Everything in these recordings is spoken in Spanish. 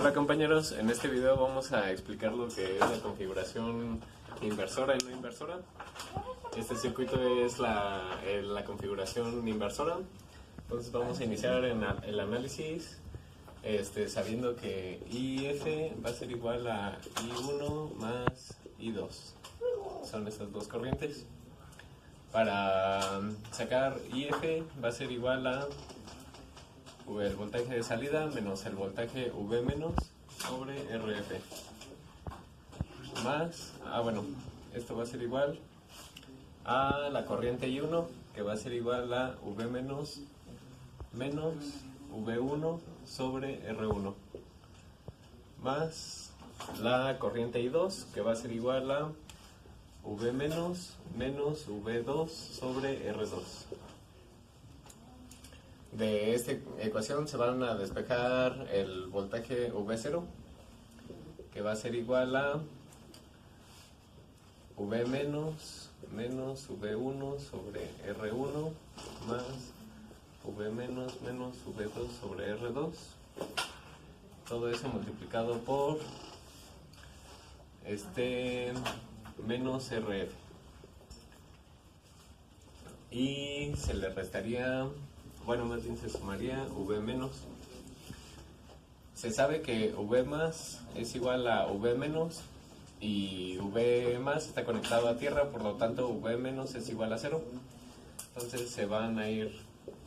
Hola compañeros, en este video vamos a explicar lo que es la configuración inversora y no inversora. Este circuito es la configuración inversora. Entonces vamos a iniciar en el análisis sabiendo que IF va a ser igual a I1 más I2. Son estas dos corrientes. Para sacar IF va a ser igual a el voltaje de salida menos el voltaje V menos sobre RF más, esto va a ser igual a la corriente I1, que va a ser igual a V menos V1 sobre R1 más la corriente I2, que va a ser igual a V menos V2 sobre R2. De esta ecuación se van a despejar el voltaje V0, que va a ser igual a V menos V1 sobre R1 más V menos V2 sobre R2. Todo eso multiplicado por menos RF. Y se le restaría, más bien se sumaría V menos. Se sabe que V más es igual a V menos y V más está conectado a tierra, por lo tanto V menos es igual a 0. Entonces se van a ir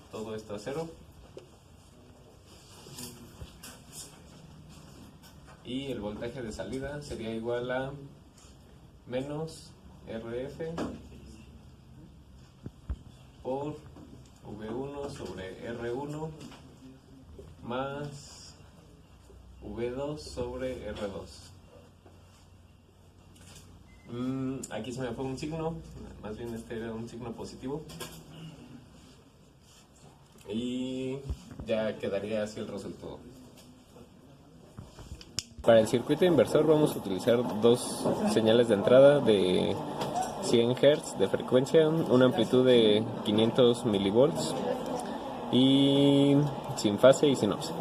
todo esto a 0. Y el voltaje de salida sería igual a menos RF por V1 sobre R1 más V2 sobre R2. Aquí se me fue un signo, más bien este era un signo positivo. Y ya quedaría así el resultado. Para el circuito inversor vamos a utilizar dos señales de entrada de 100 Hz de frecuencia, una amplitud de 500 milivolts y sin fase y sin offset.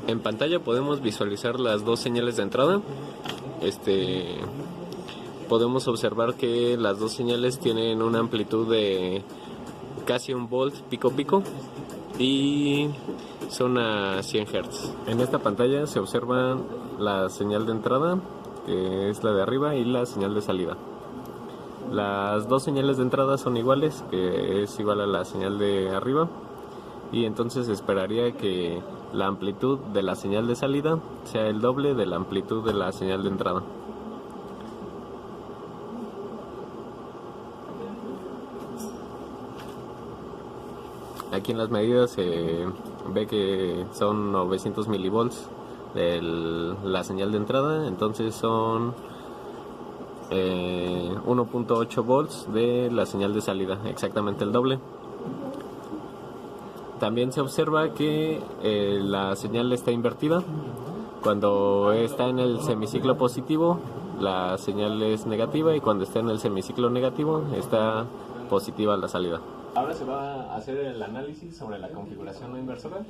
En pantalla podemos visualizar las dos señales de entrada. Podemos observar que las dos señales tienen una amplitud de casi 1 volt pico pico y son a 100 Hz. En esta pantalla se observa la señal de entrada, que es la de arriba, y la señal de salida. Las dos señales de entrada son iguales, que es igual a la señal de arriba, y entonces esperaría que la amplitud de la señal de salida sea el doble de la amplitud de la señal de entrada. Aquí en las medidas se ve que son 900 milivolts de la señal de entrada, entonces son 1.8 volts de la señal de salida, exactamente el doble. También se observa que la señal está invertida. Cuando está en el semiciclo positivo, la señal es negativa, y cuando está en el semiciclo negativo, está positiva la salida. Ahora se va a hacer el análisis sobre la configuración no inversora.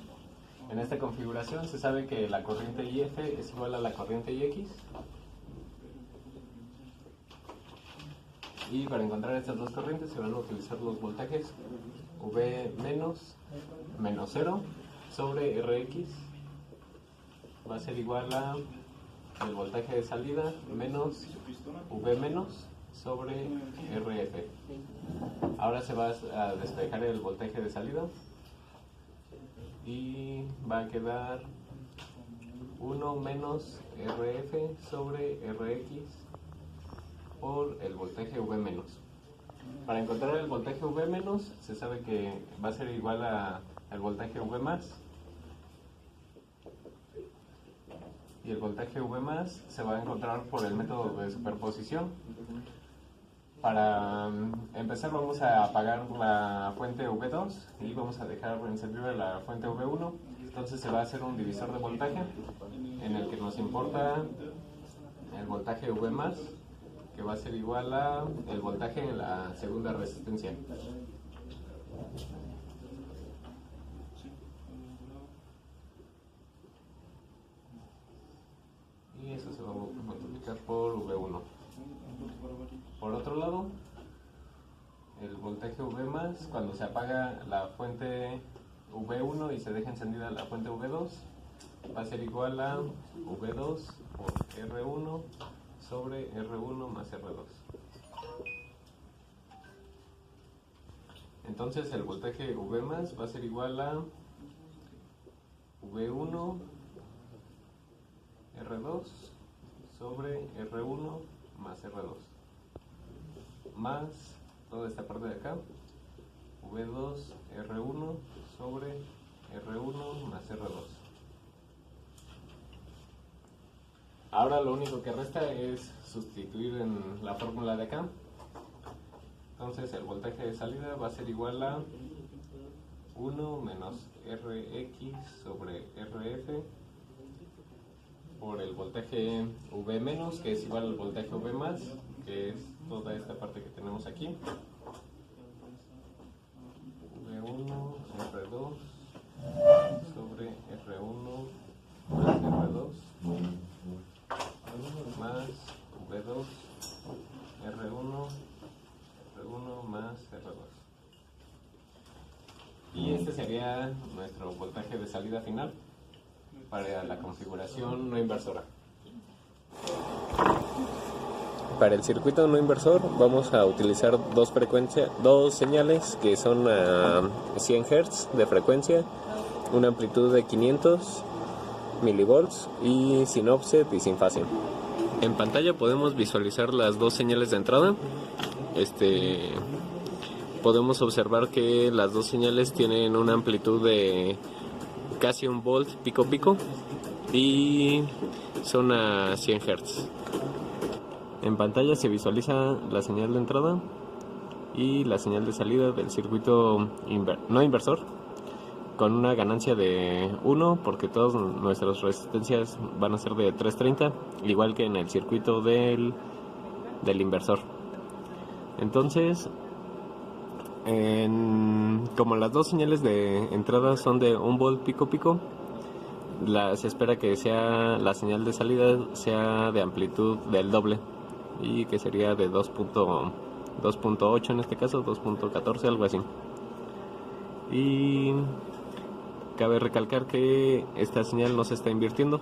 En esta configuración se sabe que la corriente IF es igual a la corriente IX. Y para encontrar estas dos corrientes se van a utilizar los voltajes V menos 0 sobre RX. Va a ser igual a el voltaje de salida menos V menos sobre RF. Ahora se va a despejar el voltaje de salida y va a quedar 1 menos RF sobre RX por el voltaje V menos. Para encontrar el voltaje V menos se sabe que va a ser igual al voltaje V más, y el voltaje V más se va a encontrar por el método de superposición. Para empezar vamos a apagar la fuente V2 y vamos a dejar encendida la fuente V1. Entonces se va a hacer un divisor de voltaje en el que nos importa el voltaje V más, que va a ser igual a el voltaje en la segunda resistencia. más cuando se apaga la fuente V1 y se deja encendida la fuente V2 va a ser igual a V2 por R1 sobre R1 más R2. Entonces el voltaje V más va a ser igual a V1 R2 sobre R1 más R2 más toda esta parte de acá V2 R1 sobre R1 más R2. Ahora lo único que resta es sustituir en la fórmula de acá. Entonces el voltaje de salida va a ser igual a 1 menos Rx sobre Rf por el voltaje V menos, que es igual al voltaje V más, que es toda esta parte que tenemos aquí. V1 R2 sobre R1 más R2 más V2 R1 más R2. Y este sería nuestro voltaje de salida final para la configuración no inversora. Para el circuito no inversor vamos a utilizar dos señales que son a 100 Hz de frecuencia, una amplitud de 500 milivolts y sin offset y sin fase. En pantalla podemos visualizar las dos señales de entrada. Podemos observar que las dos señales tienen una amplitud de casi 1 volt pico pico y son a 100 Hz. En pantalla se visualiza la señal de entrada y la señal de salida del circuito no inversor con una ganancia de 1 porque todas nuestras resistencias van a ser de 330, igual que en el circuito del inversor. Entonces, como las dos señales de entrada son de 1 volt pico pico, se espera que la señal de salida sea de amplitud del doble y que sería de 2.8 en este caso, 2.14, algo así. Y cabe recalcar que esta señal no se está invirtiendo,